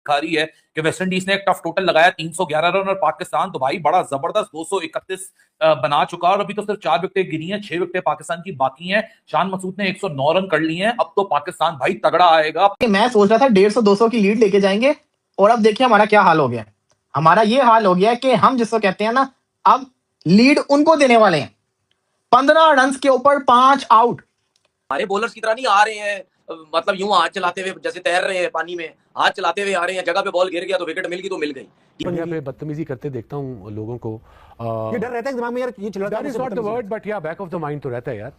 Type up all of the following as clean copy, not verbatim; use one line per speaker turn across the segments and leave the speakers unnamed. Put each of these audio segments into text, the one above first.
दिखा रही है कि वेस्टइंडीज ने एक टफ टोटल लगाया 311 रन और पाकिस्तान तो भाई बड़ा जबरदस्त 231 बना चुका और अभी तो सिर्फ 4 विकेटें गिरी हैं, 6 विकेटें पाकिस्तान की बाकी हैं। शान मसूद ने 109 रन कर लिए हैं। अब तो पाकिस्तान भाई तगड़ा आएगा।
मैं सोच रहा था 150-200 की लीड लेके जाएंगे और अब देखिए हमारा क्या हाल हो गया। हमारा ये हाल हो गया कि हम जिसको कहते हैं ना, अब लीड उनको देने वाले हैं। 15 रन के ऊपर 5 आउट।
हमारे बॉलर्स की तरह नहीं आ रहे हैं, मतलब यूं हाथ चलाते हुए जैसे तैर रहे हैं पानी में, हाथ चलाते हुए आ रहे हैं, जगह पे बॉल गिर गया तो विकेट मिल गई तो मिल गई।
इंडिया पे बदतमीजी करते देखता हूँ लोगों को।
ये डर रहता है दिमाग में यार, ये चला
that is not the word, but या बैक ऑफ द माइंड तो रहता है यार,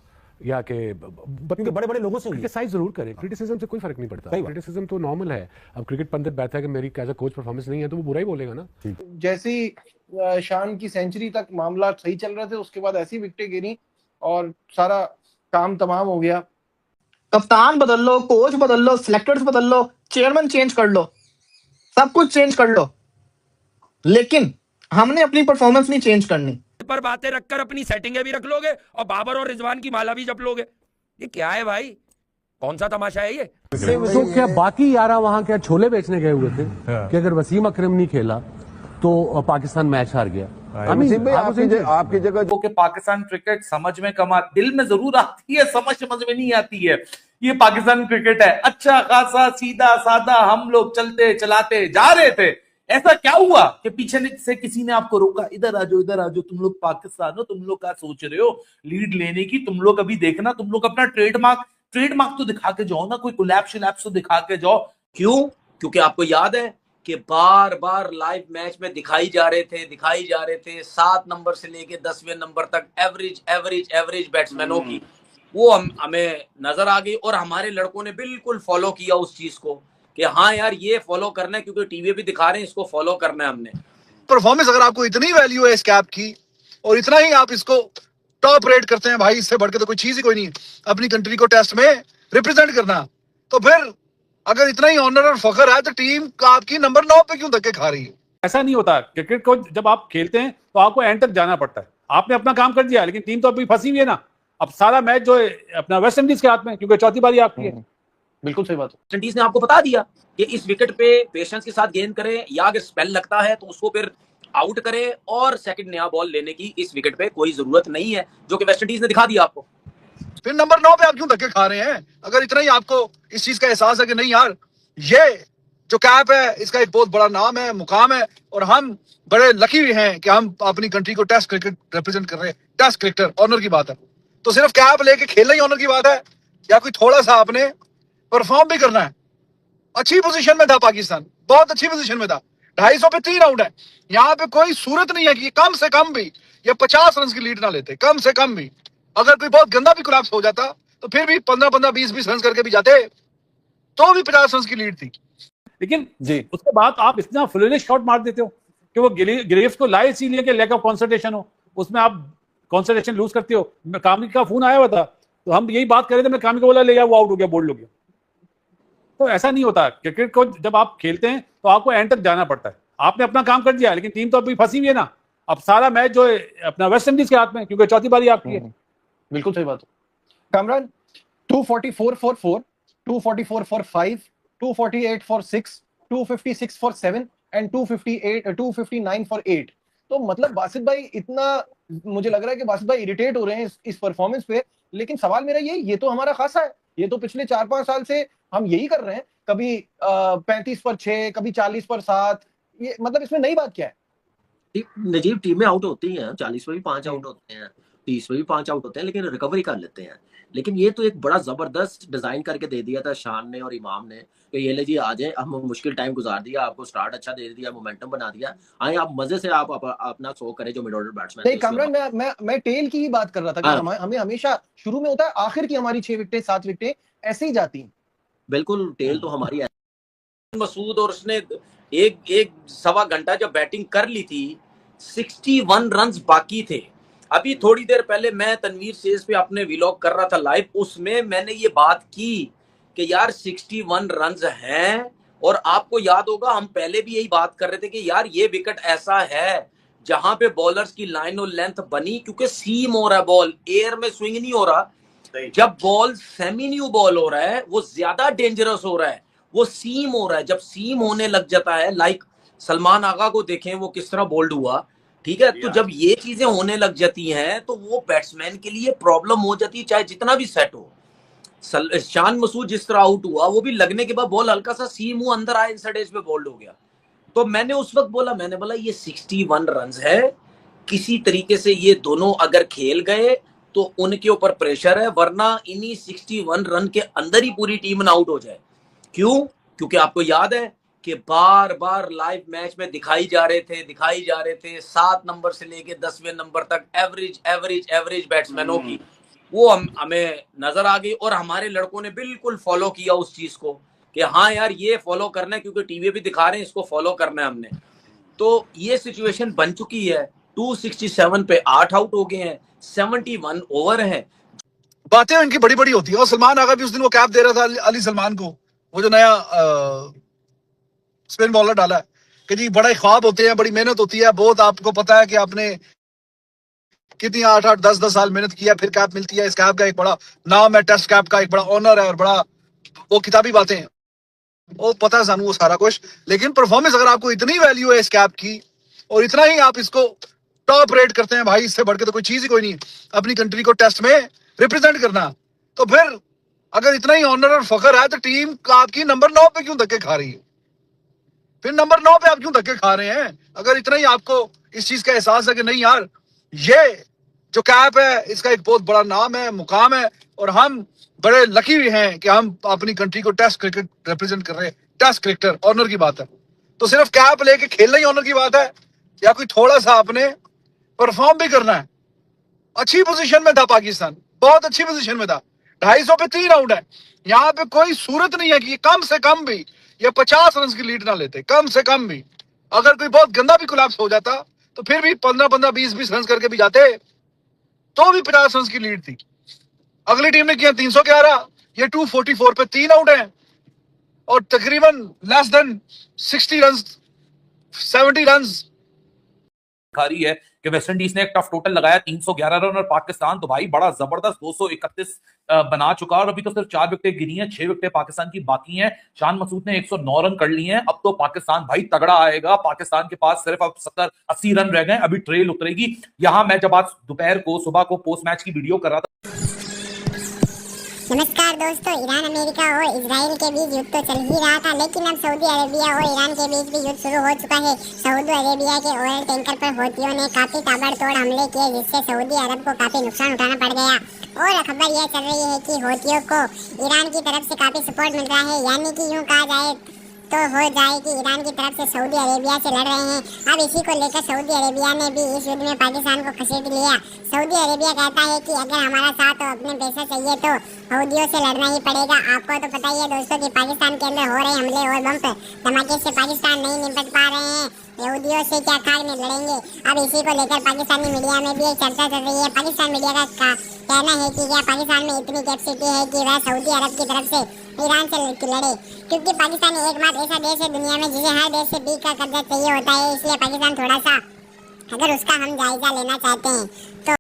या कि
क्योंकि बड़े बड़े लोगों से
क्रिटिसाइज जरूर करें। क्रिटिसिज्म से कोई फर्क नहीं पड़ता, क्रिटिसिज्म तो नॉर्मल है। अब क्रिकेट पंडित बैठा है कि मेरी एज अ कोच परफॉर्मेंस नहीं है तो वो बुरा ही बोलेगा ना।
जैसी शान की सेंचुरी तक मामला सही चल रहे थे, उसके बाद ऐसी विकेटें गिरी और सारा काम तमाम हो गया।
कप्तान बदल लो, कोच बदल लो, सिलेक्टर्स बदल लो, चेयरमैन चेंज कर लो, सब कुछ चेंज कर लो, लेकिन हमने अपनी परफॉर्मेंस नहीं चेंज करनी।
पर बातें रखकर अपनी सेटिंगें भी रख लोगे और बाबर और रिजवान की माला भी जप लोगे। ये क्या है भाई, कौन सा तमाशा है ये?
तो क्या बाकी 11 वहां क्या छोले बेचने गए हुए थे कि अगर वसीम अकरम नहीं खेला तो पाकिस्तान मैच हार गया?
आपकी जगह जो कि पाकिस्तान क्रिकेट समझ में कम दिल में जरूर आती है, समझ में नहीं आती है। ये पाकिस्तान क्रिकेट है, अच्छा खासा सीधा सादा हम लोग चलते चलाते जा रहे थे। ऐसा क्या हुआ कि पीछे से किसी ने आपको रोका, इधर आ जाओ इधर आ जाओ, तुम लोग पाकिस्तान हो, तुम लोग क्या सोच रहे हो लीड लेने की? तुम लोग अभी देखना, तुम लोग अपना ट्रेडमार्क तो दिखा के जाओ ना, कोई कोलैप शिलैप्स तो दिखा के जाओ।
क्यों? क्योंकि आपको याद है कि बार बार लाइव मैच में दिखाई जा रहे थे 7 नंबर से लेके 10वें नंबर तक एवरेज बैट्समैनों की वो हमें नजर आ गई और हमारे लड़कों ने बिल्कुल फॉलो किया उस चीज को कि हाँ यार ये फॉलो करना है, क्योंकि टीवी भी दिखा रहे हैं, इसको फॉलो करना है हमने।
परफॉर्मेंस अगर आपको इतनी वैल्यू है इस कैप की और इतना ही आप इसको टॉप रेट करते हैं भाई, इससे बढ़ के तो कोई चीज ही कोई नहीं है अपनी कंट्री को टेस्ट में रिप्रेजेंट करना। तो फिर अगर इतना ही ऑनर और फखर है तो टीम का आपकी नंबर 9 पे क्यों धक्के खा रही है?
ऐसा नहीं होता। क्रिकेट को जब आप खेलते हैं तो आपको एंड तक जाना पड़ता है। आपने अपना काम कर दिया, लेकिन टीम तो अभी फंसी हुई है ना। अब सारा मैच जो है अपना वेस्ट इंडीज के हाथ में, क्योंकि चौथी बारी आपकी है।
बिल्कुल सही बात है।
वेस्ट इंडीज ने आपको बता दिया कि इस विकेट पे पेशेंस के साथ गेंद करें, या अगर स्पेल लगता है तो उसको फिर आउट करें और सेकंड नया बॉल लेने की इस विकेट पे कोई जरूरत नहीं है, जो कि वेस्ट इंडीज ने दिखा दिया आपको।
फिर नंबर 9 पे आप क्यों धक्के खा रहे हैं? अगर इतना ही आपको इस चीज का एहसास है कि नहीं यार ये जो कैप है इसका एक बहुत बड़ा नाम है, मुकाम है और हम बड़े लकी भी हैं कि हम अपनी कंट्री को टेस्ट क्रिकेट रिप्रेजेंट कर रहे हैं। टेस्ट क्रिकेटर ऑनर की बात है, तो सिर्फ कैप लेके खेलना ही ऑनर की बात है या कोई थोड़ा सा आपने परफॉर्म भी करना है? अच्छी पोजीशन में था पाकिस्तान, बहुत अच्छी पोजीशन में था, 250 पे 3 आउट है। यहाँ पे कोई सूरत नहीं है कि कम से कम भी ये 50 रन की लीड ना लेते, कम से कम भी। अगर कोई बहुत गंदा भी कोलैप्स हो जाता तो फिर भी 15-15 20-20 रन करके भी जाते तो भी 50 रन की लीड थी।
लेकिन जी उसके बाद आप इतना फ्लरिश शॉट मार देते हो कि वो गिलेव्स को लाए इसीलिए कि लैक ऑफ कंसंट्रेशन हो, उसमें आप कंसंट्रेशन लूज करते हो। कामी का फोन आया हुआ था तो हम यही बात कर रहे थे, मैं कामी को बोला ले गया, वो आउट हो गया, बोल्ड हो गया। तो ऐसा नहीं होता। क्रिकेट को जब आप खेलते हैं तो आपको एंड तक जाना पड़ता है। आपने अपना काम कर दिया, लेकिन टीम तो अभी फंसी हुई है ना। अब सारा मैच जो है अपना वेस्ट इंडीज के हाथ में, क्योंकि चौथी बारी आपकी है।
बिल्कुल सही बात है। Kamran 244 for 4, 244 for 5, 248 for 6, 256 for 7 and 259 for 8। तो मतलब बासित भाई इतना मुझे लग रहा है कि बासित भाई इरिटेट हो रहे हैं इस परफॉर्मेंस पे, लेकिन सवाल मेरा ये तो हमारा खासा है। ये तो पिछले 4-5 साल से हम यही कर रहे हैं, कभी 35 पर 6, कभी 40 पर 7। ये मतलब इसमें नई बात क्या है?
नजीब टीमें आउट होती हैं, 40 में भी 5 आउट होते हैं, 30 में भी 5 आउट होते हैं, लेकिन रिकवरी कर लेते हैं। लेकिन ये तो एक बड़ा जबरदस्त डिजाइन करके दे दिया था शान ने और इमाम ने कि ये ले जी आ जाए, हम मुश्किल टाइम गुजार दिया, आपको स्टार्ट अच्छा दे दिया, मोमेंटम बना दिया, आए आप मजे से आप अपना शो करें जो मिड ऑर्डर बैट्समैन।
नहीं कामरान, मैं टेल की ही बात कर रहा था कि हमें हमेशा शुरू में होता है, आखिर की हमारी 6 विकेटें 7 विकेटें ऐसे ही जाती हैं।
बिल्कुल टेल तो हमारी मसूद, और उसने एक सवा घंटा जब बैटिंग कर ली थी 61 रन बाकी थे। अभी थोड़ी देर पहले मैं तनवीर सेज पे अपने व्लॉग कर रहा था लाइव, उसमें मैंने ये बात की कि यार 61 रन हैं। और आपको याद होगा हम पहले भी यही बात कर रहे थे कि यार ये विकेट ऐसा है जहां पे बॉलर्स की लाइन और लेंथ बनी, क्योंकि सीम हो रहा है, बॉल एयर में स्विंग नहीं हो रहा। जब बॉल सेमी न्यू बॉल हो रहा है वो ज्यादा डेंजरस हो रहा है, वो सीम हो रहा है। जब सीम होने लग जाता है, लाइक सलमान आगा को देखें वो किस तरह बोल्ड हुआ, ठीक है। तो जब ये चीजें होने लग जाती हैं तो वो बैट्समैन के लिए प्रॉब्लम हो जाती है, चाहे जितना भी सेट हो। शान मसूद जिस तरह आउट हुआ, वो भी लगने के बाद बॉल हल्का सा सीम हुआ, अंदर आया, इंसाइड एज पे बोल्ड हो गया। तो मैंने उस वक्त बोला, मैंने बोला ये 61 रन है, किसी तरीके से ये दोनों अगर खेल गए तो उनके ऊपर प्रेशर है, वरना इन्हीं 61 रन के अंदर ही पूरी टीम न आउट हो जाए। क्यों? क्योंकि आपको याद है कि बार बार लाइव मैच में दिखाई जा रहे थे 7 नंबर से लेके 10वें नंबर तक एवरेज बैट्समैनों की वो हमें नजर आ गई, और हमारे लड़कों ने बिल्कुल फॉलो किया उस चीज को कि हाँ यार ये फॉलो करना है, क्योंकि टीवी भी दिखा रहे हैं, इसको फॉलो करना है हमने। तो ये सिचुएशन बन चुकी है। 267 पे 8 आउट हो गए हैं, 71 ओवर है।
बातें इनकी बड़ी बड़ी होती है। और सलमान आगा भी उस दिन वो कैप दे रहा था अली सलमान को, वो जो नया स्पिन बॉलर डाला है, कि जी बड़ा ख्वाब होते हैं, बड़ी मेहनत होती है, बहुत आपको पता है कि आपने कितनी 8-8 10-10 साल मेहनत किया, फिर कैप मिलती है। इस कैप का एक बड़ा नाम है, टेस्ट कैप का एक बड़ा ऑनर है, और बड़ा वो किताबी बातें हैं, वो पता है सानू वो सारा कुछ। लेकिन परफॉर्मेंस अगर आपको इतनी वैल्यू है इस कैप की, और इतना ही आप इसको टॉप रेट करते हैं, भाई इससे बढ़ के तो कोई चीज ही कोई नहीं अपनी कंट्री को टेस्ट में रिप्रेजेंट करना, तो फिर अगर इतना ही ऑनर और फखर है तो टीम आपकी नंबर 9 पे क्यों धक्के खा रही है? फिर नंबर 9 पे आप क्यों धक्के खा रहे हैं? अगर इतना ही आपको इस चीज का एहसास है कि नहीं यार ये जो कैप है इसका एक बहुत बड़ा नाम है, मुकाम है, और हम बड़े लकी भी हैं कि हम अपनी कंट्री को टेस्ट क्रिकेट रिप्रेजेंट कर रहे हैं। टेस्ट क्रिकेटर ऑनर की बात है, तो सिर्फ कैप लेके खेलना ही ऑनर की बात है, या कोई थोड़ा सा आपने परफॉर्म भी करना है। अच्छी पोजीशन में था पाकिस्तान, बहुत अच्छी पोजीशन में था, 250 पे 3 आउट है। यहाँ पे कोई सूरत नहीं है कि कम से कम भी ये 50 रन की लीड ना लेते, कम से कम भी। अगर कोई बहुत गंदा भी कोलैप्स हो जाता तो फिर भी 15-15 20-20 रन करके भी जाते, तो भी 50 रन की लीड थी। अगली टीम ने किया 311, ये 244 पे 3 आउट है, और तकरीबन लेस देन 60 रन 70 रन
खा रही है कि वेस्टइंडीज ने एक टफ टोटल लगाया 311 रन, और पाकिस्तान तो भाई बड़ा जबरदस्त 231 बना चुका, और अभी तो सिर्फ 4 विकेटें गिरी हैं, 6 विकेटें पाकिस्तान की बाकी हैं। शान मसूद ने 109 रन कर लिए हैं। अब तो पाकिस्तान भाई तगड़ा आएगा, पाकिस्तान के पास सिर्फ अब 70-80 रन रह गए, अभी ट्रेल उतरेगी। यहां मैं जब आज दोपहर को सुबह को पोस्ट मैच की वीडियो कर रहा था।
नमस्कार दोस्तों, ईरान अमेरिका और इजराइल के बीच युद्ध तो चल ही रहा था, लेकिन अब सऊदी अरेबिया और ईरान के बीच भी युद्ध शुरू हो चुका है। सऊदी अरेबिया के ऑयल टैंकर पर हौथियों ने काफी ताबड़तोड़ हमले किए, जिससे सऊदी अरब को काफी नुकसान उठाना पड़ गया। और खबर यह चल रही है कि हौथियों को ईरान की तरफ से काफी सपोर्ट मिल रहा है, यानी कि यूं कहा जाए तो हो जाए कि ईरान की तरफ से सऊदी अरेबिया से लड़ रहे हैं। अब इसी को लेकर सऊदी अरेबिया ने भी इस युद्ध में पाकिस्तान को खसेड़ लिया। सऊदी अरेबिया कहता है कि अगर हमारा साथ और अपने पैसे चाहिए तो हौथियों से लड़ना ही पड़ेगा। आपको तो पता ही है दोस्तों कि पाकिस्तान के अंदर हो रहे हमले और बम धमाके से पाकिस्तान नहीं निपट पा रहे हैं, यहूदियों से क्या खाक में लड़ेंगे। अब इसी को लेकर पाकिस्तानी मीडिया में भी एक चर्चा चल रही है। पाकिस्तान मीडिया का कहना है कि क्या पाकिस्तान में इतनी कैपेसिटी है कि वह सऊदी अरब की तरफ से ईरान से लड़े, क्योंकि पाकिस्तान एकमात्र ऐसा देश है दुनिया में जिसे हर देश से बीच का कब्जा चाहिए होता है। इसलिए पाकिस्तान थोड़ा सा अगर उसका हम जायजा लेना चाहते हैं